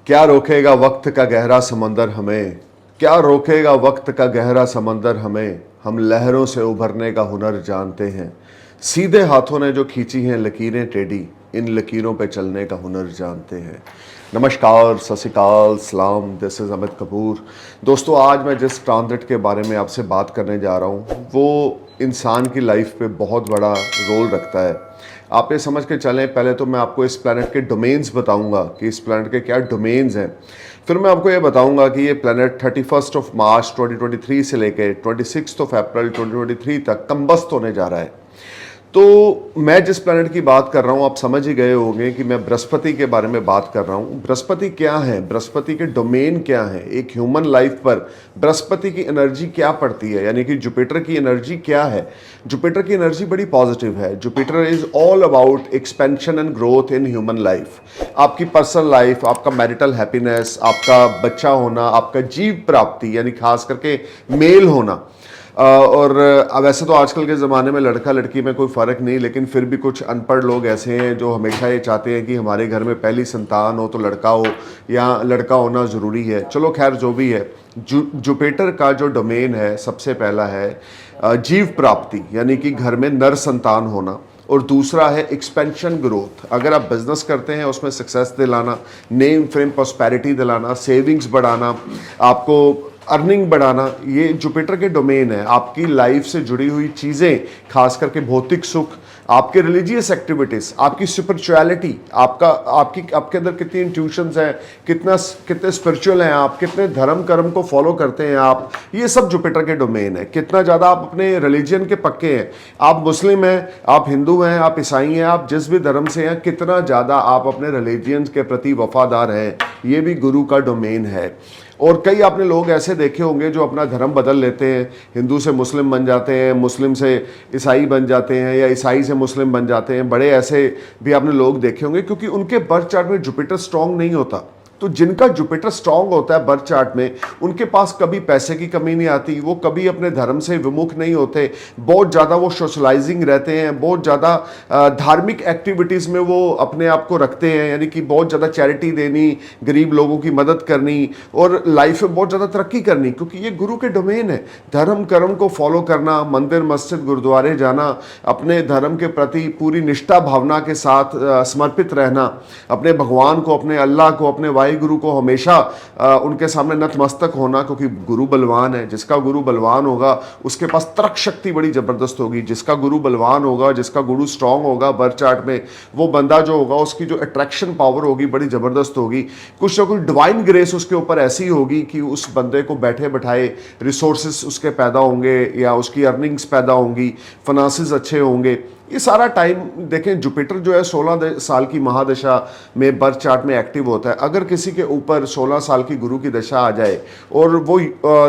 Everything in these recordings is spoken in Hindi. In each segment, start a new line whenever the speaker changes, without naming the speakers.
क्या रोकेगा वक्त का गहरा समंदर हमें। क्या रोकेगा वक्त का गहरा समंदर हमें। हम लहरों से उभरने का हुनर जानते हैं। सीधे हाथों ने जो खींची हैं लकीरें टेढ़ी, इन लकीरों पे चलने का हुनर जानते हैं। नमस्कार, सत श्री अकाल, सलाम। This is Amit Kapoor. दोस्तों, आज मैं जिस ट्रांजिट के बारे में आपसे बात करने जा रहा हूँ वो इंसान की लाइफ पे बहुत बड़ा रोल रखता है। आप ये समझ के चलें, पहले तो मैं आपको इस प्लैनेट के डोमेन्स बताऊंगा कि इस प्लैनेट के क्या डोमेन्स हैं। फिर मैं आपको ये बताऊंगा कि ये प्लैनेट 31 मार्च 2023 से लेकर 26 अप्रैल 2023 तक कंबस्ट होने जा रहा है। तो मैं जिस प्लैनेट की बात कर रहा हूँ आप समझ ही गए होंगे कि मैं बृहस्पति के बारे में बात कर रहा हूँ। बृहस्पति क्या है, बृहस्पति के डोमेन क्या है, एक ह्यूमन लाइफ पर बृहस्पति की एनर्जी क्या पड़ती है, यानी कि जुपिटर की एनर्जी क्या है। जुपिटर की एनर्जी बड़ी पॉजिटिव है। Jupiter is all about expansion and growth in human life. आपकी पर्सनल लाइफ, आपका मैरिटल हैप्पीनेस, आपका बच्चा होना, आपका जीव प्राप्ति यानी खास करके मेल होना। और वैसे तो आजकल के ज़माने में लड़का लड़की में कोई फ़र्क नहीं, लेकिन फिर भी कुछ अनपढ़ लोग ऐसे हैं जो हमेशा ये चाहते हैं कि हमारे घर में पहली संतान हो तो लड़का हो या लड़का होना ज़रूरी है। चलो खैर, जो भी है, जुपिटर का जो डोमेन है सबसे पहला है जीव प्राप्ति यानी कि घर में नर संतान होना, और दूसरा है एक्सपेंशन ग्रोथ। अगर आप बिजनेस करते हैं उसमें सक्सेस दिलाना, नेम फेम प्रॉस्पेरिटी दिलाना, सेविंग्स बढ़ाना, आपको अर्निंग बढ़ाना, ये जुपिटर के डोमेन है। आपकी लाइफ से जुड़ी हुई चीज़ें, खास करके भौतिक सुख, आपके रिलीजियस एक्टिविटीज़, आपकी स्पिरिचुअलिटी, आपके अंदर कितनी इंट्यूशंस हैं, कितने स्पिरिचुअल हैं आप, कितने धर्म कर्म को फॉलो करते हैं आप, ये सब जुपिटर के डोमेन है। कितना ज़्यादा आप अपने रिलीजन के पक्के हैं, आप मुस्लिम हैं, आप हिंदू हैं, आप ईसाई हैं, आप जिस भी धर्म से हैं, कितना ज़्यादा आप अपने रिलीजियंस के प्रति वफादार हैं, ये भी गुरु का डोमेन है। और कई आपने लोग ऐसे देखे होंगे जो अपना धर्म बदल लेते हैं, हिंदू से मुस्लिम बन जाते हैं, मुस्लिम से ईसाई बन जाते हैं, या ईसाई से मुस्लिम बन जाते हैं। बड़े ऐसे भी आपने लोग देखे होंगे क्योंकि उनके बर्थ चार्ट में जुपिटर स्ट्रांग नहीं होता। तो जिनका जुपिटर स्ट्रांग होता है बर्थ चार्ट में, उनके पास कभी पैसे की कमी नहीं आती, वो कभी अपने धर्म से विमुख नहीं होते, बहुत ज़्यादा वो सोशलाइजिंग रहते हैं, बहुत ज़्यादा धार्मिक एक्टिविटीज़ में वो अपने आप को रखते हैं, यानी कि बहुत ज़्यादा चैरिटी देनी, गरीब लोगों की मदद करनी और लाइफ में बहुत ज़्यादा तरक्की करनी, क्योंकि ये गुरु के डोमेन है। धर्म कर्म को फॉलो करना, मंदिर मस्जिद गुरुद्वारे जाना, अपने धर्म के प्रति पूरी निष्ठा भावना के साथ समर्पित रहना, अपने भगवान को, अपने अल्लाह को, अपने वाहि गुरु को हमेशा उनके सामने नतमस्तक होना, क्योंकि गुरु बलवान है। जिसका गुरु बलवान होगा उसके पास तर्क शक्ति बड़ी जबरदस्त होगी। जिसका गुरु बलवान होगा, जिसका गुरु स्ट्रांग होगा बर्थ चार्ट में, वो बंदा जो होगा उसकी जो अट्रैक्शन पावर होगी बड़ी जबरदस्त होगी। कुछ ना कुछ डिवाइन ग्रेस उसके ऊपर ऐसी होगी कि उस बंदे को बैठे बैठाए रिसोर्सेस उसके पैदा होंगे, या उसकी अर्निंग्स पैदा होंगी, फाइनेंसेस अच्छे होंगे। ये सारा टाइम देखें, जुपिटर जो है 16 साल की महादशा में बर्थ चार्ट में एक्टिव होता है। अगर किसी के ऊपर 16 साल की गुरु की दशा आ जाए और वो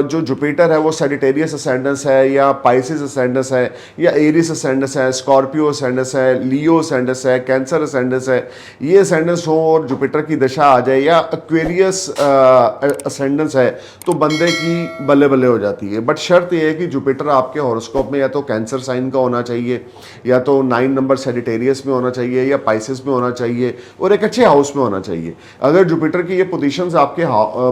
जो जुपिटर है वो सेजिटेरियस असेंडेंस है, या पाइसिस असेंडेंस है, या एरिस असेंडेंस है, स्कॉर्पियो असेंडेंस है, लियो असेंडेंस है, कैंसर असेंडेंस है, ये असेंडेंस हो और जुपिटर की दशा आ जाए, या एक्वेरियस असेंडेंस है, तो बंदे की बल्ले बल्ले हो जाती है। बट शर्त यह है कि जुपिटर आपके हॉरोस्कोप में या तो कैंसर साइन का होना चाहिए, या तो 9 नंबर सेजिटेरियस में होना चाहिए, या पाइसेस में होना चाहिए, और एक अच्छे हाउस में होना चाहिए। अगर जुपिटर की ये पोजीशंस आपके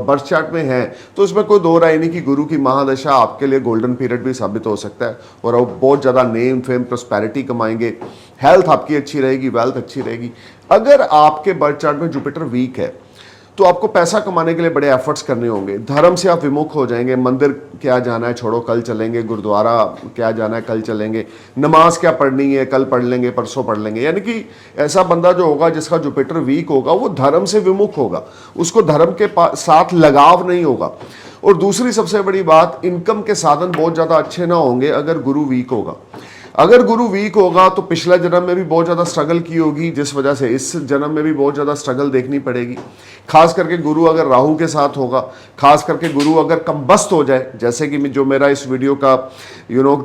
बर्थ चार्ट में हैं तो इसमें कोई दो राय नहीं कि गुरु की महादशा आपके लिए गोल्डन पीरियड भी साबित हो सकता है, और आप बहुत ज़्यादा नेम फेम प्रॉस्पेरिटी कमाएंगे, हेल्थ आपकी अच्छी रहेगी, वेल्थ अच्छी रहेगी। अगर आपके बर्थ चार्ट में जुपिटर वीक है तो आपको पैसा कमाने के लिए बड़े एफर्ट्स करने होंगे, धर्म से आप विमुख हो जाएंगे। मंदिर क्या जाना है, छोड़ो, कल चलेंगे, गुरुद्वारा क्या जाना है, कल चलेंगे, नमाज क्या पढ़नी है, कल पढ़ लेंगे, परसों पढ़ लेंगे। यानी कि ऐसा बंदा जो होगा जिसका जुपिटर वीक होगा वो धर्म से विमुख होगा, उसको धर्म के साथ लगाव नहीं होगा। और दूसरी सबसे बड़ी बात, इनकम के साधन बहुत ज़्यादा अच्छे ना होंगे अगर गुरु वीक होगा। अगर गुरु वीक होगा तो पिछले जन्म में भी बहुत ज़्यादा स्ट्रगल की होगी, जिस वजह से इस जन्म में भी बहुत ज़्यादा स्ट्रगल देखनी पड़ेगी। खास करके गुरु अगर राहु के साथ होगा, खास करके गुरु अगर कम्बस्त हो जाए, जैसे कि जो मेरा इस वीडियो का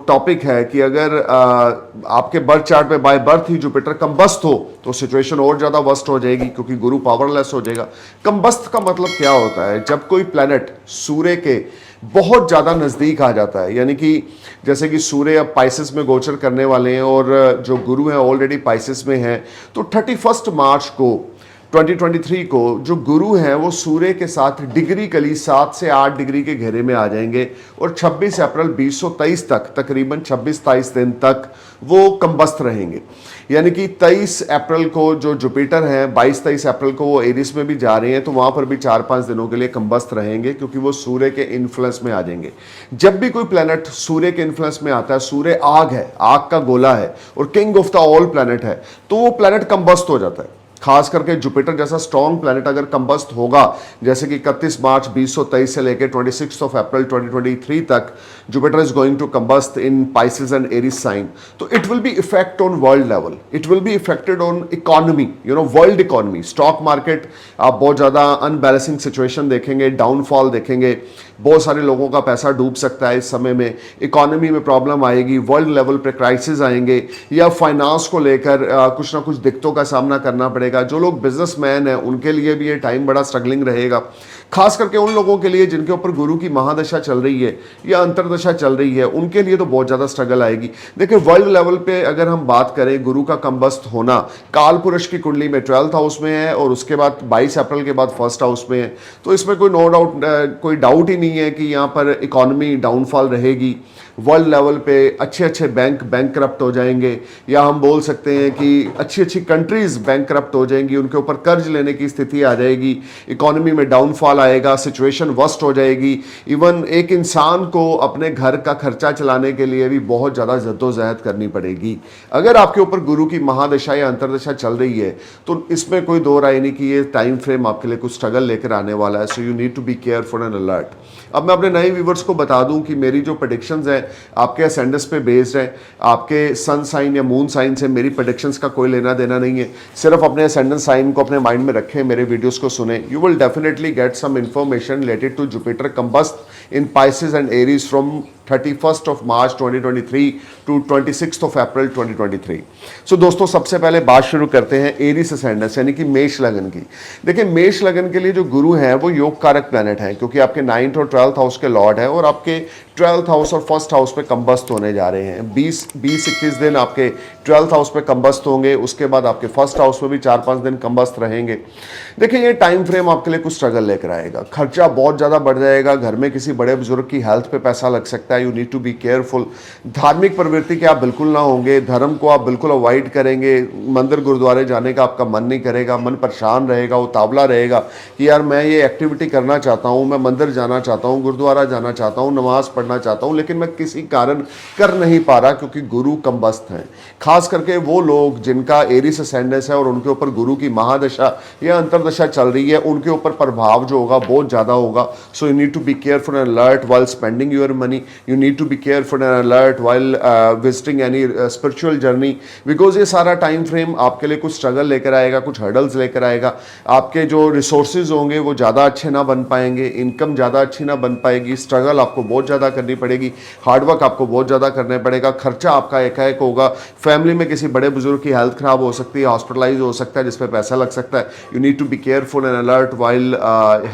टॉपिक है कि अगर आपके बर्थ चार्ट में बाय बर्थ ही जुपिटर कम्बस्त हो तो सिचुएशन और ज़्यादा वर्स्ट हो जाएगी, क्योंकि गुरु पावरलेस हो जाएगा। कम्बस्त का मतलब क्या होता है? जब कोई प्लैनेट सूर्य के बहुत ज़्यादा नज़दीक आ जाता है, यानी कि जैसे कि सूर्य अब पाइसेस में गोचर करने वाले हैं और जो गुरु हैं ऑलरेडी पाइसेस में हैं, तो 31 मार्च को 2023 को जो गुरु हैं वो सूर्य के साथ डिग्री कली 7 से 8 डिग्री के घेरे में आ जाएंगे और 26 अप्रैल 2023 तक तकरीबन 26-27 दिन तक वो कंबस्त रहेंगे। यानी कि 23 अप्रैल को जो जुपिटर हैं 22-23 अप्रैल को वो एरिस में भी जा रहे हैं, तो वहां पर भी 4-5 दिनों के लिए कंबस्त रहेंगे क्योंकि वो सूर्य के इन्फ्लुएंस में आ जाएंगे। जब भी कोई प्लैनेट सूर्य के इन्फ्लुएंस में आता है, सूर्य आग है, आग का गोला है और king of the all planet है, तो वो प्लैनेट कंबस्त हो जाता है। खास करके जुपिटर जैसा स्ट्रॉन्ग प्लैनेट अगर कंबस्ट होगा, जैसे कि 31 मार्च 2023 से लेकर 26 अप्रैल 2023 तक Jupiter is going to combust in Pisces and Aries sign, तो it will be effect on world level, it will be effected on economy, world economy. Stock market आप बहुत ज्यादा अनबैलेंसिंग सिचुएशन देखेंगे, डाउनफॉल देखेंगे, बहुत सारे लोगों का पैसा डूब सकता है इस समय में, इकोनॉमी में प्रॉब्लम आएगी, वर्ल्ड लेवल पे क्राइसिस आएंगे या फाइनेंस को लेकर कुछ ना कुछ दिक्कतों का सामना करना पड़ेगा। जो लोग बिजनेसमैन हैं उनके लिए भी ये टाइम बड़ा स्ट्रगलिंग रहेगा, खास करके उन लोगों के लिए जिनके ऊपर गुरु की महादशा चल रही है या अंतरदशा चल रही है, उनके लिए तो बहुत ज़्यादा स्ट्रगल आएगी। देखिए वर्ल्ड लेवल पे अगर हम बात करें, गुरु का कंबस्त होना काल पुरुष की कुंडली में 12th हाउस में है और उसके बाद 22 अप्रैल के बाद 1st हाउस में है, तो इसमें कोई नो डाउट कोई डाउट ही नहीं है कि यहाँ पर इकोनॉमी डाउनफॉल रहेगी। वर्ल्ड लेवल पे अच्छे बैंक करप्ट हो जाएंगे, या हम बोल सकते हैं कि अच्छी कंट्रीज बैंक करप्ट हो जाएंगी, उनके ऊपर कर्ज लेने की स्थिति आ जाएगी, इकोनॉमी में डाउनफॉल आएगा, सिचुएशन वर्स्ट हो जाएगी। इवन एक इंसान को अपने घर का खर्चा चलाने के लिए भी बहुत ज़्यादा जद्दोजहद करनी पड़ेगी। अगर आपके ऊपर गुरु की महादशा या अंतरदशा चल रही है तो इसमें कोई दो राय नहीं कि ये टाइम फ्रेम आपके लिए कुछ स्ट्रगल लेकर आने वाला है। So you need to be careful and alert. अब मैं अपने नए व्यूवर्स को बता दूं कि मेरी जो प्रेडिक्शंस हैं आपके असेंडेंस पे बेस्ड है, आपके सन साइन या मून साइन से मेरी प्रेडिक्शंस का कोई लेना देना नहीं है। सिर्फ अपने असेंडेंस साइन को अपने माइंड में रखें, मेरे वीडियोस को सुने, you will definitely get some information related to Jupiter combust in Pisces and Aries from 31st of March 2023 to 26th of April 2023। So दोस्तों सबसे पहले बात शुरू करते हैं एरीज असेंडेंस यानी कि मेष लगन की। देखिए मेष लगन के लिए जो गुरु हैं वो योग कारक प्लैनेट हैं, क्योंकि आपके 9th और 12th हाउस के लॉर्ड है और आपके 12th हाउस और 1st हाउस पे कंबस्त होने जा रहे हैं। 20-21 दिन आपके 12th हाउस पे कंबस्त होंगे, उसके बाद आपके 1st हाउस में भी 4-5 दिन कंबस्त रहेंगे। देखिए ये टाइम फ्रेम आपके लिए कुछ स्ट्रगल लेकर आएगा, खर्चा बहुत ज़्यादा बढ़ जाएगा, घर में किसी बड़े बुजुर्ग की हेल्थ पे पैसा लग सकता है, you need to be careful. धार्मिक प्रवृत्ति के आप बिल्कुल ना होंगे, धर्म को आप बिल्कुल अवॉइड करेंगे, मंदिर गुरुद्वारे जाने का आपका मन नहीं करेगा, मन परेशान रहेगा, उतावला रहेगा कि यार मैं ये एक्टिविटी करना चाहता हूँ, मैं मंदिर जाना चाहता हूँ, गुरुद्वारा जाना चाहता हूँ, नमाज पढ़ना चाहता हूँ, लेकिन मैं किसी कारण कर नहीं पा रहा क्योंकि गुरु कंबस्त हैं। खास करके वो लोग जिनका एरीज असेंडेंस है और उनके ऊपर गुरु की महादशा या अंतरदशा चल रही है, उनके ऊपर प्रभाव जो होगा बहुत ज़्यादा होगा। So you need to be careful and alert while spending your money, you need to be careful and alert while visiting any spiritual journey, because ये सारा टाइम फ्रेम आपके लिए कुछ स्ट्रगल लेकर आएगा, कुछ हर्डल्स लेकर आएगा। आपके जो रिसोर्सेज होंगे वो ज़्यादा अच्छे ना बन पाएंगे, इनकम ज़्यादा अच्छी ना बन पाएगी, स्ट्रगल आपको बहुत ज़्यादा करनी पड़ेगी, हार्डवर्क आपको बहुत ज़्यादा करना पड़ेगा, खर्चा आपका एकाएक होगा, फैमिली में किसी बड़े बुजुर्ग की हेल्थ खराब हो सकती है, हॉस्पिटलाइज हो सकता है जिस पे पैसा लग सकता है। You need to be careful and alert while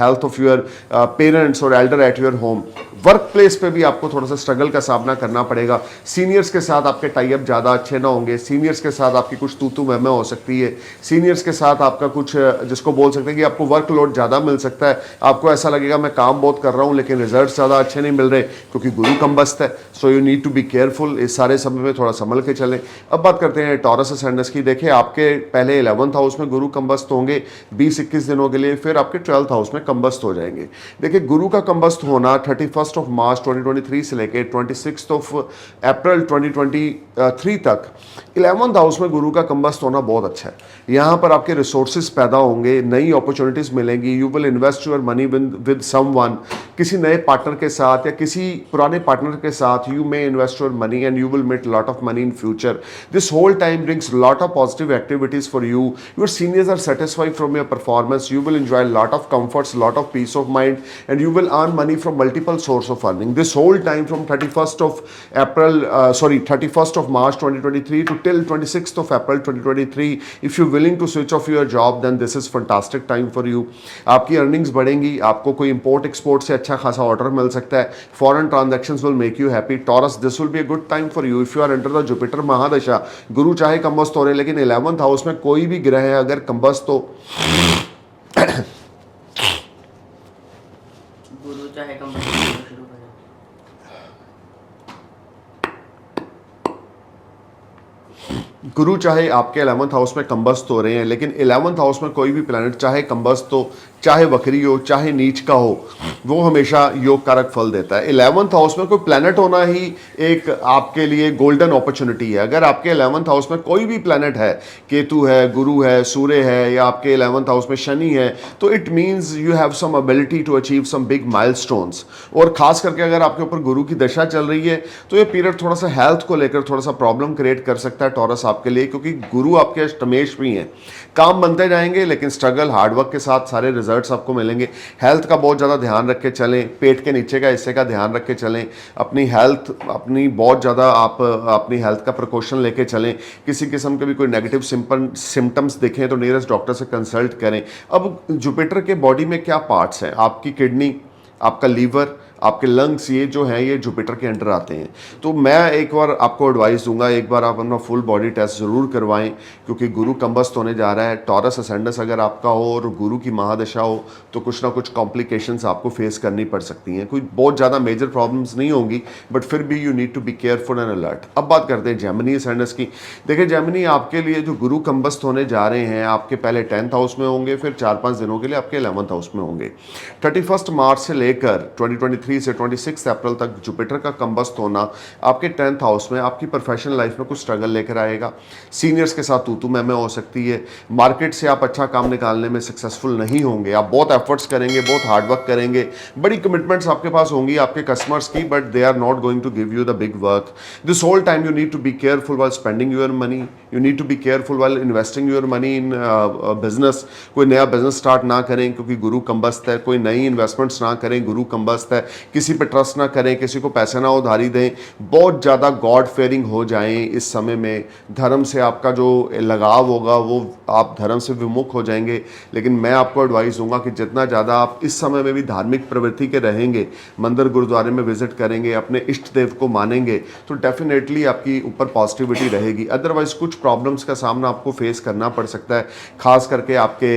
health of your parents और elder at your home. Work place पे भी आपको थोड़ा सा स्ट्रगल का सामना करना पड़ेगा। सीनियर्स के साथ आपके टाई अप ज़्यादा अच्छे ना होंगे, सीनियर्स के साथ आपकी कुछ तू मैं हो सकती है, सीनियर्स के साथ आपका कुछ जिसको बोल सकते हैं कि आपको वर्कलोड ज़्यादा मिल सकता है, आपको ऐसा लगेगा मैं काम बहुत कर रहा हूँ लेकिन रिजल्ट ज़्यादा अच्छे नहीं मिल रहे क्योंकि गुरु कंबस्त है। So you need to be careful, इस सारे समय में थोड़ा संभल के चलें। अब बात करते हैं टॉरस असेंडेंस की। देखिए आपके पहले 11th हाउस में गुरु कंबस्त होंगे 20-21 दिनों के लिए, फिर आपके 12th हाउस में कंबस्त हो जाएंगे। देखिए गुरु का कंबस्त होना 31st of March 2023 से लेके 26th of April 2023 तक 11th हाउस में गुरु का कंबस्त होना बहुत अच्छा है। यहाँ पर आपके रिसोर्सेज पैदा होंगे, नई अपॉर्चुनिटीज मिलेंगी, you will invest your money with someone, किसी नए पार्टनर के साथ या किसी पुराने पार्टनर के साथ you may invest your money and you will make lot of money in future. This whole time brings lot of positive activities for you, your seniors are satisfied from your performance, you will enjoy lot of comforts, lot of peace of mind, and you will earn money from multiple source of earning. This whole time from 31st of March 2023 to till 26th of April 2023, if you're willing to switch off your job, then this is fantastic time for you. आपकी earnings बढ़ेंगी, आपको कोई import export से अच्छा खासा ऑर्डर मिल सकता है, foreign transactions will make you happy. Taurus, this will be a good time for you if you are under the Jupiter mahadasha. गुरु चाहे कंबस्त हो रहे, लेकिन 11th हाउस में कोई भी ग्रह है अगर कंबस्त हो,
गुरु चाहे कंबस्त शुरू करें।
गुरु चाहे आपके 11th हाउस में कंबस्त हो रहे हैं, लेकिन 11th हाउस में कोई भी प्लैनेट चाहे कंबस्त हो, चाहे वक्री हो, चाहे नीच का हो, वो हमेशा योग कारक फल देता है। 11th हाउस में कोई प्लैनेट होना ही एक आपके लिए गोल्डन अपॉर्चुनिटी है। अगर आपके 11th हाउस में कोई भी प्लैनेट है, केतु है, गुरु है, सूर्य है, या आपके 11th हाउस में शनि है, तो it means you have some ability to achieve some big milestones. और खास करके अगर आपके ऊपर गुरु की दशा चल रही है, तो ये पीरियड थोड़ा सा हेल्थ को लेकर थोड़ा सा प्रॉब्लम क्रिएट कर सकता है टॉरस आपके लिए, क्योंकि गुरु आपके अष्टमेश भी हैं। काम बनते जाएंगे, लेकिन स्ट्रगल हार्डवर्क के साथ सारे रिजल्ट्स आपको मिलेंगे। हेल्थ का बहुत ज़्यादा ध्यान रख के चलें, पेट के नीचे का हिस्से का ध्यान रख के चलें, अपनी हेल्थ अपनी बहुत ज़्यादा आप अपनी हेल्थ का प्रिकॉशन लेके चलें। किसी किस्म के भी कोई नेगेटिव सिम्टम्स दिखें तो नियरेस्ट डॉक्टर से कंसल्ट करें। अब जुपिटर के बॉडी में क्या पार्ट्स हैं? आपकी किडनी, आपका लीवर, आपके लंग्स, ये जो हैं ये जुपिटर के अंडर आते हैं। तो मैं एक बार आपको एडवाइस दूंगा, एक बार आप अपना फुल बॉडी टेस्ट ज़रूर करवाएं, क्योंकि गुरु कंबस्त होने जा रहा है। टॉरस असेंडेंस अगर आपका हो और गुरु की महादशा हो, तो कुछ ना कुछ कॉम्प्लिकेशंस आपको फेस करनी पड़ सकती हैं। कोई बहुत ज़्यादा मेजर प्रॉब्लम्स नहीं होंगी, बट फिर भी you need to be careful and alert. अब बात करते हैं जेमिनी असेंडेंस की। देखिए जेमिनी, आपके लिए जो गुरु कंबस्त होने जा रहे हैं, आपके पहले 10th हाउस में होंगे, फिर 4-5 दिनों के लिए आपके 11th हाउस में होंगे। 31 मार्च से लेकर 2023 से 26 अप्रैल तक जुपिटर का कंबस्त होना आपके 10th हाउस में आपकी प्रोफेशनल लाइफ में कुछ स्ट्रगल लेकर आएगा। सीनियर्स के साथ तू मैं हो सकती है। मार्केट से आप अच्छा काम निकालने में सक्सेसफुल नहीं होंगे। आप बहुत एफर्ट्स करेंगे, बहुत हार्डवर्क करेंगे, बड़ी कमिटमेंट्स आपके पास होंगी आपके कस्टमर्स की, but they are not going to give you the big work. This whole time you need to be careful while spending your money, you need to be careful while investing your money in business. कोई नया बिजनेस स्टार्ट ना करें क्योंकि गुरु कंबस्त है। कोई नई इन्वेस्टमेंट्स ना करें, गुरु कंबस्त है। किसी पे ट्रस्ट ना करें, किसी को पैसे ना उधारी दें। बहुत ज़्यादा गॉड फेयरिंग हो जाएं इस समय में। धर्म से आपका जो लगाव होगा वो आप धर्म से विमुख हो जाएंगे। लेकिन मैं आपको एडवाइस दूंगा कि जितना ज़्यादा आप इस समय में भी धार्मिक प्रवृत्ति के रहेंगे, मंदिर गुरुद्वारे में विजिट करेंगे, अपने इष्ट देव को मानेंगे, तो डेफिनेटली आपकी ऊपर पॉजिटिविटी रहेगी। अदरवाइज कुछ प्रॉब्लम्स का सामना आपको फेस करना पड़ सकता है। खास करके आपके,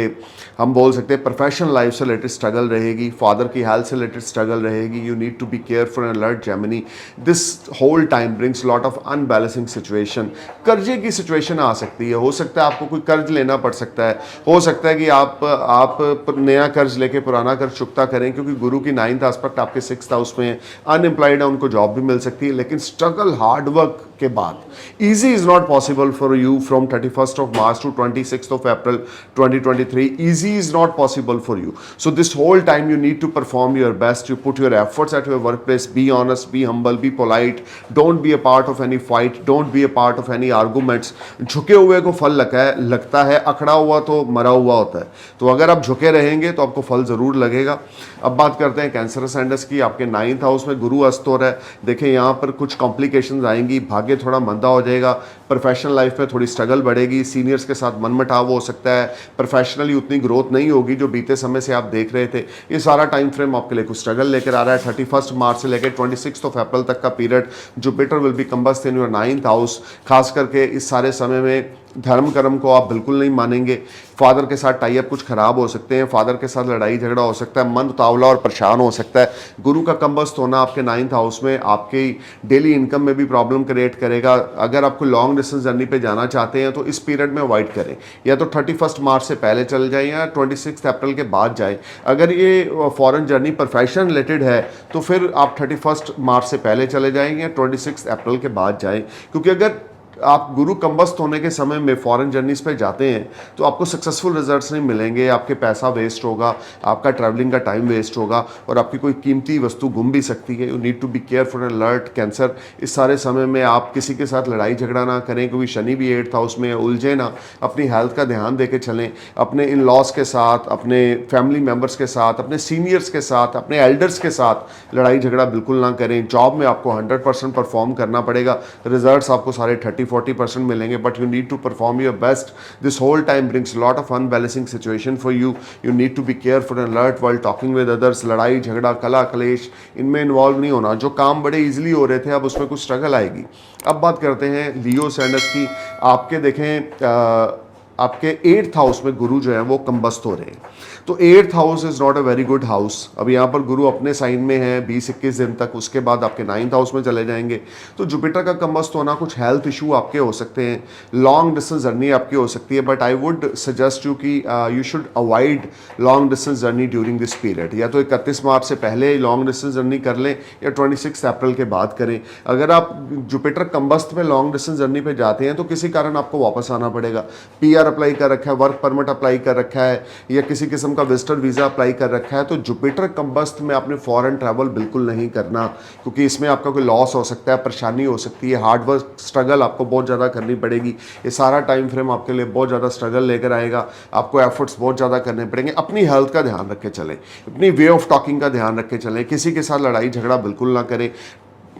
हम बोल सकते हैं, प्रोफेशनल लाइफ से रिलेटेड स्ट्रगल रहेगी, फादर की हेल्थ से रिलेटेड स्ट्रगल रहेगी। You need to be careful and alert Gemini. This whole time brings lot of unbalancing situation. कर्जे की सिचुएशन आ सकती है, हो सकता है आपको कोई कर्ज लेना पड़ सकता है, हो सकता है कि आप नया कर्ज लेके पुराना कर्ज चुकता करें, क्योंकि गुरु की 9th एस्पेक्ट आपके 6th हाउस में है। अनएम्प्लॉयड है, उनको जॉब भी मिल सकती है, लेकिन स्ट्रगल हार्डवर्क के बाद easy is not possible for you from 31st of March to 26th of April 2023. Easy is not possible for you. So this whole time you need to perform your best. You put your efforts at your workplace. Be honest, be humble, be polite. Don't be a part of any fight. Don't be a part of any arguments. झुके हुए को फल लगता है, अखड़ा हुआ तो मरा हुआ होता है। तो अगर आप झुके रहेंगे तो आपको फल जरूर लगेगा। अब बात करते हैं कैंसर असेंडेंस की। आपके 9th हाउस में गुरु अस्त हो रहा है। देखिए यहाँ पर कुछ कॉम्प्लिकेशंस आएंगी, भाग्य थोड़ा मंदा हो जाएगा, प्रोफेशनल लाइफ में थोड़ी स्ट्रगल बढ़ेगी, सीनियर्स के साथ मनमुटाव हो सकता है, प्रोफेशनली उतनी ग्रोथ नहीं होगी जो बीते समय से आप देख रहे थे। ये सारा टाइम फ्रेम आपके लिए कुछ स्ट्रगल लेकर आ रहा है। 31 मार्च से लेकर 26 अप्रैल तक का period Jupiter will be combust in your 9th house. खास करके इस सारे समय में धर्म कर्म को आप बिल्कुल नहीं मानेंगे। फादर के साथ टाई अप कुछ खराब हो सकते हैं, फादर के साथ लड़ाई झगड़ा हो सकता है, मन उतावला और परेशान हो सकता है। गुरु का कंबस्त होना आपके 9th हाउस में आपके डेली इनकम में भी प्रॉब्लम क्रिएट करेगा। अगर आपको लॉन्ग डिस्टेंस जर्नी पे जाना चाहते हैं तो इस पीरियड में अवॉइड करें, या तो 31 मार्च से पहले चल जाएं या 26 अप्रैल के बाद जाएं। अगर ये फॉरेन जर्नी प्रोफेशन रिलेटेड है तो फिर आप 31 मार्च से पहले चले जाएंगे या 26 अप्रैल के बाद जाएं, क्योंकि अगर आप गुरु कंबस्त होने के समय में फॉरेन जर्नीज पे जाते हैं तो आपको सक्सेसफुल रिजल्ट्स नहीं मिलेंगे, आपके पैसा वेस्ट होगा, आपका ट्रैवलिंग का टाइम वेस्ट होगा और आपकी कोई कीमती वस्तु गुम भी सकती है। You need to be careful and alert Cancer. इस सारे समय में आप किसी के साथ लड़ाई झगड़ा ना करें, क्योंकि शनि भी 8th हाउस में उलझे ना। अपनी हेल्थ का ध्यान दे के चलें, अपने इन लॉज के साथ, अपने फैमिली मेम्बर्स के साथ, अपने सीनियर्स के साथ, अपने एल्डर्स के साथ लड़ाई झगड़ा बिल्कुल ना करें। जॉब में आपको 100% परफॉर्म करना पड़ेगा। रिजल्ट्स आपको सारे 31 30-40% मिलेंगे, but you need to perform your best. This whole time brings lot of unbalancing situation for you. You need to be careful and alert while talking with others. लड़ाई झगड़ा कला कलेश इनमें इन्वॉल्व नहीं होना. जो काम बड़े ईजिली हो रहे थे अब उसमें कुछ स्ट्रगल आएगी. अब बात करते हैं लियो सैंडस की. आपके देखें आपके 8th हाउस में गुरु जो है वो कंबस्त हो रहे हैं. तो 8th house is not a very good house. अब यहाँ पर गुरु अपने साइन में है 20-21 दिन तक, उसके बाद आपके 9th हाउस में चले जाएंगे. तो जुपिटर का कंबस्त होना, कुछ हेल्थ इशू आपके हो सकते हैं, लॉन्ग डिस्टेंस जर्नी आपकी हो सकती है. But I would suggest you कि you should avoid long distance journey during this period. या तो 31 मार्च से पहले लॉन्ग डिस्टेंस जर्नी कर लें या 26 अप्रैल के बाद करें. अगर आप जुपिटर कंबस्त में लॉन्ग डिस्टेंस जर्नी पे जाते हैं तो किसी कारण आपको वापस आना पड़ेगा. PR अप्लाई कर रखा है, वर्क परमिट अप्लाई कर रखा है या किसी किस्म का विजिटर वीज़ा अप्लाई कर रखा है, तो जुपिटर कंबस्त में आपने फॉरेन ट्रैवल बिल्कुल नहीं करना, क्योंकि इसमें आपका कोई लॉस हो सकता है, परेशानी हो सकती है, हार्ड वर्क स्ट्रगल आपको बहुत ज़्यादा करनी पड़ेगी. ये सारा टाइम फ्रेम आपके लिए बहुत ज़्यादा स्ट्रगल लेकर आएगा. आपको एफर्ट्स बहुत ज़्यादा करने पड़ेंगे. अपनी हेल्थ का ध्यान रख के चलें, अपनी वे ऑफ टॉकिंग का ध्यान रख के चलें. किसी के साथ लड़ाई झगड़ा बिल्कुल ना करें,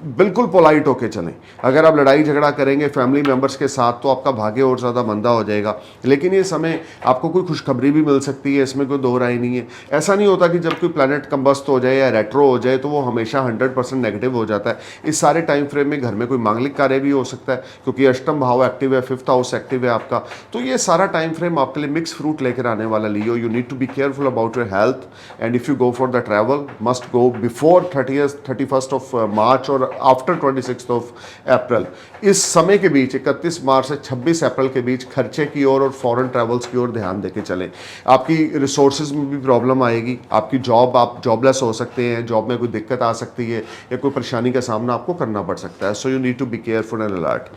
बिल्कुल पोलाइट होके चलें. अगर आप लड़ाई झगड़ा करेंगे फैमिली मेंबर्स के साथ तो आपका भाग्य और ज़्यादा मंदा हो जाएगा. लेकिन ये समय आपको कोई खुशखबरी भी मिल सकती है, इसमें कोई दो राय नहीं है. ऐसा नहीं होता कि जब कोई प्लैनेट कंबस्त हो जाए या रेट्रो हो जाए तो वो हमेशा 100% नेगेटिव हो जाता है. इस सारे टाइम फ्रेम में घर में कोई मांगलिक कार्य भी हो सकता है, क्योंकि अष्टम भाव एक्टिव है, 5th हाउस एक्टिव है आपका. तो ये सारा टाइम फ्रेम आपके लिए मिक्स फ्रूट लेकर आने वाला. Leo, you need to be careful about your health and if you go for the travel must go before 31st of March और आफ्टर 26th ऑफ अप्रैल. इस समय के बीच 31 मार्च से 26 अप्रैल के बीच खर्चे की ओर और फॉरेन ट्रैवल्स की ओर ध्यान देके चलें. आपकी रिसोर्सेज में भी प्रॉब्लम आएगी. आपकी जॉब, आप जॉबलेस हो सकते हैं, जॉब में कोई दिक्कत आ सकती है या कोई परेशानी का सामना आपको करना पड़ सकता है. So you need to be careful and alert.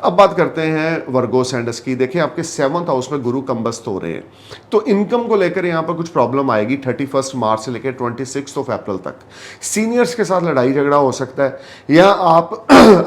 अब बात करते हैं वर्गो सैंडस की. देखिए आपके 7th हाउस में गुरु कंबस्त हो रहे हैं, तो इनकम को लेकर यहाँ पर कुछ प्रॉब्लम आएगी 31 मार्च से लेकर 26 ऑफ अप्रैल तक. सीनियर्स के साथ लड़ाई झगड़ा हो सकता है, या आप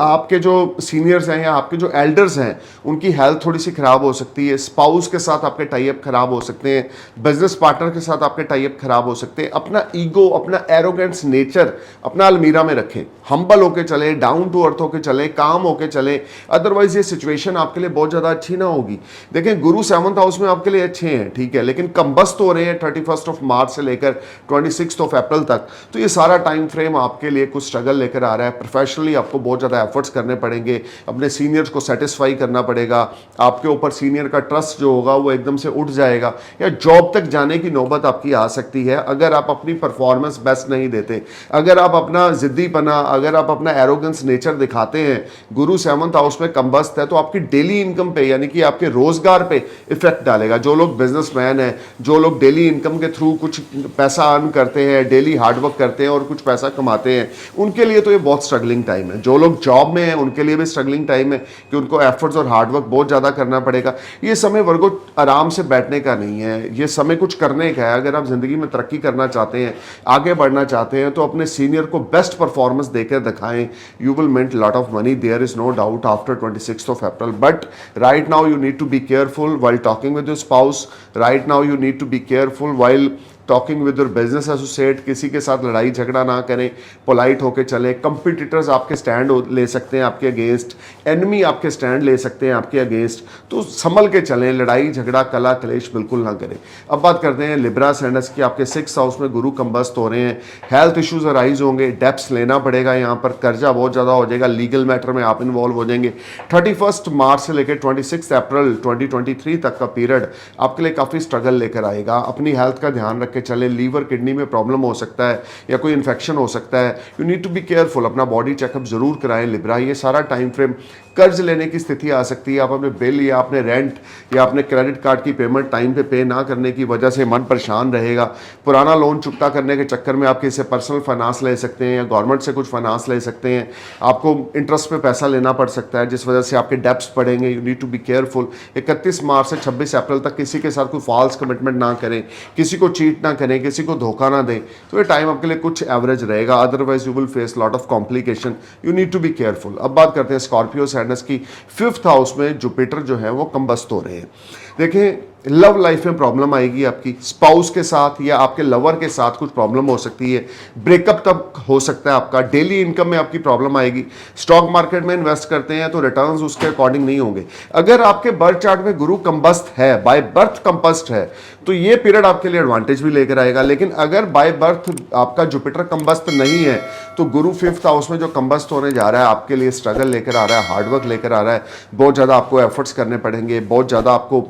आपके जो सीनियर्स हैं या आपके जो एल्डर्स हैं उनकी हेल्थ थोड़ी सी खराब हो सकती है. स्पाउस के साथ आपके टाइप खराब हो सकते हैं. बिजनेस पार्टनर के साथ आपके टाइप खराब हो सकते हैं. अपना ईगो, अपना एरोगेंस नेचर अपना अलमीरा में रखें. हम्बल होके चले, डाउन टू अर्थ होके चले, काम होके चले. अदरवाइज ये सिचुएशन आपके लिए बहुत ज़्यादा अच्छी ना होगी. देखें गुरु 7th हाउस में आपके लिए अच्छे हैं, ठीक है, लेकिन कंबस्त हो रहे हैं 31 ऑफ मार्च से लेकर 26 ऑफ अप्रैल तक. तो ये सारा टाइम फ्रेम आपके लिए कुछ स्ट्रगल लेकर आ रहा है. प्रोफेशनली आपको बहुत ज़्यादा एफर्ट्स करने पड़ेंगे, अपने सीनियर्स को सेटिस्फाई करना पड़ेगा. आपके ऊपर सीनियर का ट्रस्ट जो होगा वो एकदम से उठ जाएगा, या जॉब तक जाने की नौबत आपकी आ सकती है अगर आप अपनी परफॉर्मेंस बेस्ट नहीं देते. अगर आप अपना जिद्दीपना, अगर आप अपना एरोगेंस नेचर दिखाते हैं, गुरु 7th हाउस में कंबस्त है, तो आपकी डेली इनकम पे यानी कि आपके रोजगार पे इफेक्ट डालेगा. जो लोग बिजनेसमैन हैं, जो लोग डेली इनकम के थ्रू कुछ पैसा अर्न करते हैं, डेली हार्डवर्क करते हैं और कुछ पैसा कमाते हैं, उनके लिए तो ये बहुत स्ट्रगलिंग टाइम है. जो लोग जॉब में हैं उनके लिए भी स्ट्रगलिंग टाइम है कि उनको एफर्ट्स और हार्डवर्क बहुत ज़्यादा करना पड़ेगा. ये समय वर्गो आराम से बैठने का नहीं है, ये समय कुछ करने का है. अगर आप ज़िंदगी में तरक्की करना चाहते हैं, आगे बढ़ना चाहते हैं, तो अपने सीनियर को बेस्ट परफॉर्मेंस देकर दिखाएं. You will make lot of money, there is no doubt after 26th of April. But right now you need to be careful while talking with your spouse. Right now you need to be careful while talking with your business associate. किसी के साथ लड़ाई झगड़ा ना करें, पोलाइट होकर चले. कंपिटिटर्स आपके स्टैंड ले सकते हैं आपके अगेंस्ट, एनिमी आपके स्टैंड ले सकते हैं आपके अगेंस्ट, तो संभल के चलें. लड़ाई झगड़ा कला क्लेश बिल्कुल ना करें. अब बात करते हैं लिब्रा सैंडस की. आपके 6th हाउस में गुरु कंबस्त हो रहे हैं. हेल्थ इश्यूज अराइज होंगे, डेप्स लेना पड़ेगा, यहाँ पर कर्जा बहुत ज़्यादा हो जाएगा, लीगल मैटर में आप इन्वॉल्व हो जाएंगे. 31 मार्च से लेकर 26 अप्रैल 2023 तक का पीरियड आपके लिए काफ़ी स्ट्रगल लेकर आएगा. अपनी हेल्थ का ध्यान रखें चले. लीवर किडनी में प्रॉब्लम हो सकता है या कोई इन्फेक्शन हो सकता है. You need to be careful. अपना बॉडी चेकअप जरूर कराएं लिब्रा. ये सारा टाइम फ्रेम कर्ज लेने की स्थिति आ सकती है. आप अपने बिल या अपने रेंट या अपने क्रेडिट कार्ड की पेमेंट टाइम पे पे ना करने की वजह से मन परेशान रहेगा. पुराना लोन चुकता करने के चक्कर में आप किसी पर्सनल फाइनेंस ले सकते हैं या गवर्नमेंट से कुछ फाइनेंस ले सकते हैं. आपको इंटरेस्ट पे पैसा लेना पड़ सकता है जिस वजह से आपके डेप्स बढ़ेंगे. You need to be careful. 31 March से 26 अप्रैल तक किसी के साथ कोई फॉल्स कमिटमेंट ना करें, किसी को चीट ना करें, किसी को धोखा ना दें. तो ये टाइम आपके लिए कुछ एवरेज रहेगा. Otherwise you will face lot of complication. You need to be careful. अब बात करते हैं स्कॉर्पियो सैंडस की. 5th हाउस में जुपिटर जो है वो कंबस्त हो रहे हैं. देखें लव लाइफ में प्रॉब्लम आएगी, आपकी स्पाउस के साथ या आपके लवर के साथ कुछ प्रॉब्लम हो सकती है, ब्रेकअप तक हो सकता है आपका, डेली इनकम में आपकी प्रॉब्लम आएगी। स्टॉक मार्केट में इन्वेस्ट करते हैं तो रिटर्न्स उसके अकॉर्डिंग नहीं होंगे। अगर आपके बर्थ चार्ट में गुरु कंबस्ट है, बाय बर्थ कंबस्ट है, तो ये पीरियड आपके लिए एडवांटेज भी लेकर आएगा। लेकिन अगर बाय बर्थ आपका जुपिटर कंबस्त नहीं है तो गुरु 5th हाउस में जो कंबस्त होने जा रहा है आपके लिए स्ट्रगल लेकर आ रहा है, हार्डवर्क लेकर आ रहा है, बहुत ज़्यादा आपको एफर्ट्स करने पड़ेंगे, बहुत ज़्यादा आपको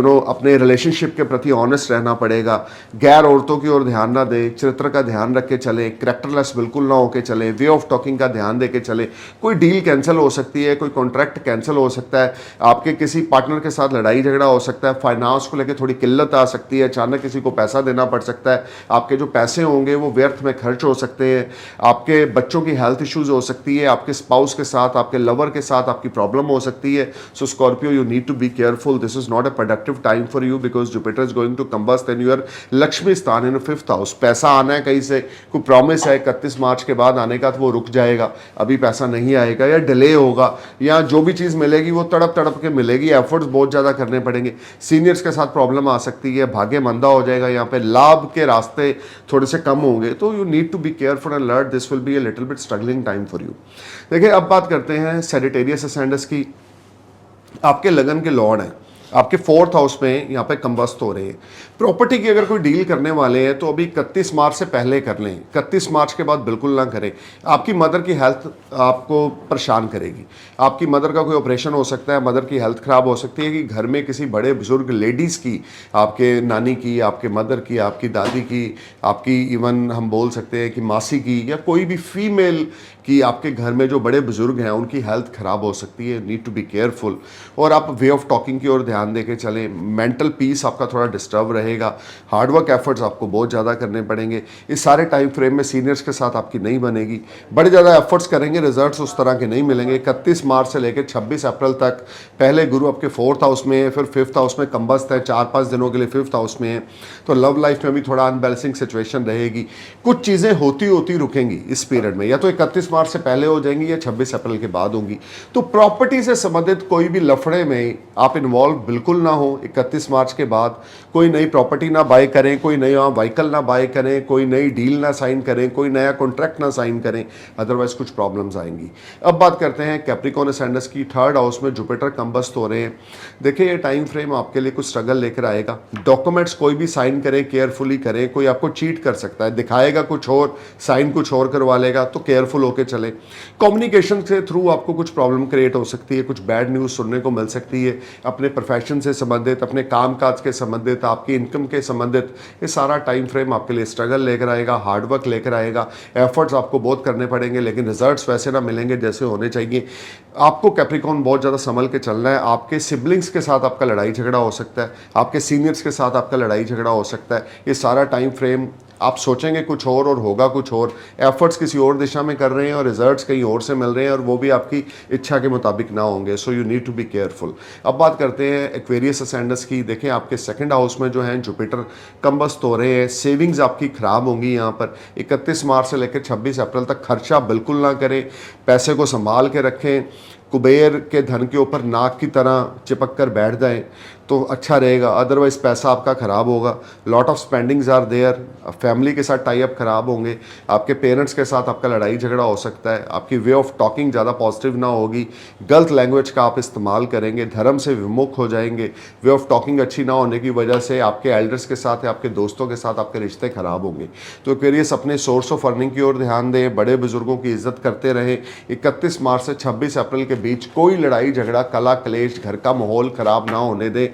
अपने रिलेशनशिप के प्रति ऑनेस्ट रहना पड़ेगा। गैर औरतों की ओर ध्यान ना दें, चरित्र का ध्यान रख के चलें, करेक्टरलेस बिल्कुल ना होकर चलें, वे ऑफ टॉकिंग का ध्यान दे के चलें। कोई डील कैंसिल हो सकती है, कोई कॉन्ट्रैक्ट कैंसिल हो सकता है, आपके किसी पार्टनर के साथ लड़ाई झगड़ा हो सकता है, फाइनेंस को लेकर थोड़ी किल्लत आ सकती है, अचानक किसी को पैसा देना पड़ सकता है, आपके जो पैसे होंगे वो व्यर्थ में खर्च हो सकते हैं, आपके बच्चों की हेल्थ इश्यूज हो सकती है, आपके स्पाउस के साथ, आपके लवर के साथ आपकी प्रॉब्लम हो सकती है। So Scorpio, you need to be careful, this is not a productive time for you because Jupiter is going to combust and your Lakshmi sthan in 5th house. पैसा आना है कहीं से, कोई प्रॉमिस है 31 मार्च के बाद आने का तो वो रुक जाएगा, अभी पैसा नहीं आएगा या डिले होगा, या जो भी चीज़ मिलेगी वो तड़प तड़प के मिलेगी, एफर्ट्स बहुत ज़्यादा करने पड़ेंगे। सीनियर्स के साथ प्रॉब्लम आ सकती है, भाग्य मंदा हो जाएगा, यहाँ पे लाभ के रास्ते थोड़े से कम होंगे, तो you need to be careful and alert, this will be a little bit struggling time for you. देखिए अब बात करते हैं सैजिटेरियस असेंडेंस की। आपके लगन के लॉर्ड हैं, आपके 4th हाउस में यहाँ पे कंबस्त हो रहे हैं। प्रॉपर्टी की अगर कोई डील करने वाले हैं तो अभी 31 मार्च से पहले कर लें, 31 मार्च के बाद बिल्कुल ना करें। आपकी मदर की हेल्थ आपको परेशान करेगी, आपकी मदर का कोई ऑपरेशन हो सकता है, मदर की हेल्थ खराब हो सकती है, कि घर में किसी बड़े बुजुर्ग लेडीज़ की, आपके नानी की, आपके मदर की, आपकी दादी की, आपकी इवन हम बोल सकते हैं कि मासी की, या कोई भी फीमेल कि आपके घर में जो बड़े बुजुर्ग हैं उनकी हेल्थ खराब हो सकती है, नीड टू बी केयरफुल। और आप वे ऑफ टॉकिंग की ओर ध्यान देके चलें, मेंटल पीस आपका थोड़ा डिस्टर्ब रहेगा, हार्डवर्क एफर्ट्स आपको बहुत ज़्यादा करने पड़ेंगे। इस सारे टाइम फ्रेम में सीनियर्स के साथ आपकी नहीं बनेगी, बड़े ज़्यादा एफर्ट्स करेंगे, रिजल्ट्स उस तरह के नहीं मिलेंगे। 31 मार्च से लेकर 26 अप्रैल तक पहले गुरु आपके 4th हाउस में है, फिर 5th हाउस में कंबस्त है, 4-5 दिनों के लिए 5th हाउस में है, तो लव लाइफ में भी थोड़ा अनबैलेंसिंग सिचुएशन रहेगी। कुछ चीज़ें होती होती रुकेंगी इस पीरियड में, या तो 31 मार्च से पहले हो जाएंगी या 26 अप्रैल के बाद होंगी। तो प्रॉपर्टी से संबंधित कोई भी लफड़े में आप इन्वॉल्व बिल्कुल ना हो 31 मार्च के बाद। कोई नई प्रॉपर्टी ना बाय करें, कोई नया व्हीकल ना बाय करें, कोई नई डील ना साइन करें, कोई नया कॉन्ट्रैक्ट ना साइन करें, अदरवाइज कुछ प्रॉब्लम्स आएंगी। अब बात करते हैं कैप्रिकॉर्न असेंडेंस की। 3rd हाउस में जुपिटर कंबस्त हो रहे हैं। देखिए ये टाइम फ्रेम आपके लिए कुछ स्ट्रगल लेकर आएगा। डॉक्यूमेंट्स कोई भी साइन करें, केयरफुली करें, कोई आपको चीट कर सकता है, दिखाएगा कुछ और, साइन कुछ और करवा लेगा, तो केयरफुल होकर चले। कम्युनिकेशन के थ्रू आपको कुछ प्रॉब्लम क्रिएट हो सकती है, कुछ बैड न्यूज़ सुनने को मिल सकती है, अपने प्रोफेशन से संबंधित, अपने कामकाज के संबंधित, आपकी इनकम के संबंधित। ये सारा टाइम फ्रेम आपके लिए स्ट्रगल लेकर आएगा, हार्डवर्क लेकर आएगा, एफर्ट्स आपको बहुत करने पड़ेंगे, लेकिन रिजल्ट्स वैसे ना मिलेंगे जैसे होने चाहिए। आपको कैप्रिकॉर्न बहुत ज़्यादा संभल के चलना है। आपके सिबलिंग्स के साथ आपका लड़ाई झगड़ा हो सकता है, आपके सीनियर्स के साथ आपका लड़ाई झगड़ा हो सकता है। ये सारा टाइम फ्रेम आप सोचेंगे कुछ और होगा कुछ और, एफर्ट्स किसी और दिशा में कर रहे हैं और रिजल्ट्स कहीं और से मिल रहे हैं, और वो भी आपकी इच्छा के मुताबिक ना होंगे। So you need to be careful. अब बात करते हैं एक्वेरियस असेंडेंस की। देखें आपके 2nd हाउस में जो है जुपिटर कंबस्त हो रहे हैं। सेविंग्स आपकी खराब होंगी यहाँ पर। 31 मार्च से लेकर 26 अप्रैल तक खर्चा बिल्कुल ना करें, पैसे को संभाल के रखें, कुबेर के धन के ऊपर नाक की तरह चिपक कर बैठ जाएं तो अच्छा रहेगा, अदरवाइज पैसा आपका ख़राब होगा। Lot of spendings are there, family के साथ टाई अप खराब होंगे, आपके पेरेंट्स के साथ आपका लड़ाई झगड़ा हो सकता है, आपकी वे ऑफ टॉकिंग ज़्यादा पॉजिटिव ना होगी, गलत लैंग्वेज का आप इस्तेमाल करेंगे, धर्म से विमुख हो जाएंगे। वे ऑफ टॉकिंग अच्छी ना होने की वजह से आपके एल्डर्स के साथ या आपके दोस्तों के साथ आपके रिश्ते खराब होंगे। तो एक्वेरियस अपने सोर्स ऑफ अर्निंग की ओर ध्यान दें, बड़े बुजुर्गों की इज्जत करते रहें। 31 मार्च से 26 अप्रैल के बीच कोई लड़ाई झगड़ा, कला क्लेश, घर का माहौल खराब ना होने दें।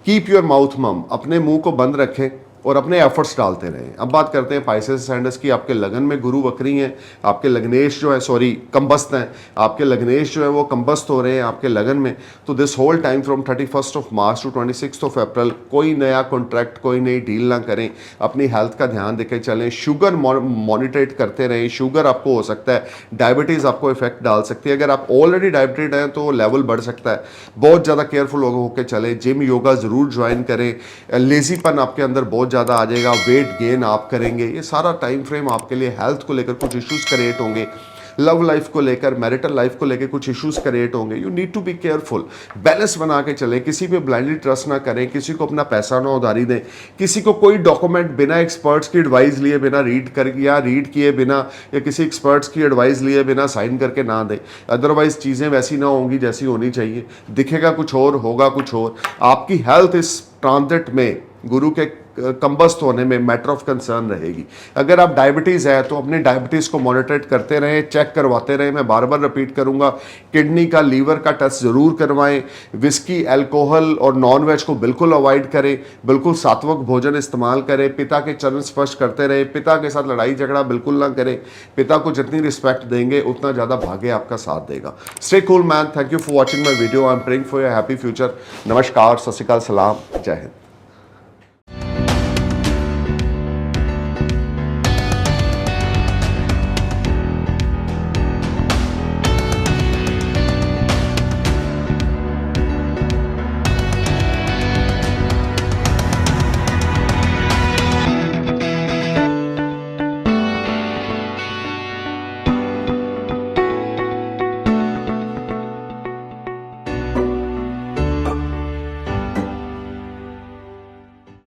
कीप योर माउथ मम, अपने मुंह को बंद रखें और अपने एफर्ट्स डालते रहें। अब बात करते हैं पाइसेस असेंडेंस की। आपके लगन में गुरु वक्री हैं, आपके लग्नेश जो है कंबस्त हैं, आपके लग्नेश जो है वो कंबस्त हो रहे हैं आपके लगन में। तो this whole time from 31 March to 26 April कोई नया कॉन्ट्रैक्ट, कोई नई डील ना करें, अपनी हेल्थ का ध्यान देकर चलें, शुगर मॉनिटरेट करते रहें। शुगर आपको हो सकता है, डायबिटीज़ आपको इफेक्ट डाल सकती है। अगर आप ऑलरेडी डायबिटेड हैं तो लेवल बढ़ सकता है, बहुत ज़्यादा केयरफुल होकर चलें। जिम योगा ज़रूर ज्वाइन करें, लेजीपन आपके अंदर बहुत ज़्यादा आ जाएगा, वेट गेन आप करेंगे। ये सारा टाइम फ्रेम आपके लिए हेल्थ को लेकर कुछ इश्यूज क्रिएट होंगे। लव लाइफ को लेकर, मैरिटल लाइफ को लेकर कुछ इश्यूज क्रिएट होंगे, you need to be careful, balance बना के चलें, किसी पे ब्लाइंडली ट्रस्ट ना करें, किसी को अपना पैसा ना उधारी दें, किसी को कोई डॉक्यूमेंट बिना एक्सपर्ट्स की एडवाइस लिए बिना रीड किए बिना या किसी एक्सपर्ट्स की एडवाइस लिए बिना साइन करके ना दें, अदरवाइज चीज़ें वैसी ना होंगी जैसी होनी चाहिए, दिखेगा कुछ और होगा कुछ और। आपकी हेल्थ इस ट्रांजिट में गुरु के कंबस्ट होने में मैटर ऑफ कंसर्न रहेगी। अगर आप डायबिटीज़ है तो अपनी डायबिटीज़ को मॉनिटर करते रहें, चेक करवाते रहें। मैं बार बार रिपीट करूंगा, किडनी का, लीवर का टेस्ट ज़रूर करवाएं। विस्की, अल्कोहल और नॉन वेज को बिल्कुल अवॉइड करें, बिल्कुल सात्विक भोजन इस्तेमाल करें, पिता के चरण स्पर्श करते रहें, पिता के साथ लड़ाई झगड़ा बिल्कुल ना करें। पिता को जितनी रिस्पेक्ट देंगे उतना ज़्यादा भाग्य आपका साथ देगा। Stay cool man, thank you for watching my video, I am praying for your happy future. नमस्कार, सत श्री अकाल, सलाम, जय हिंद।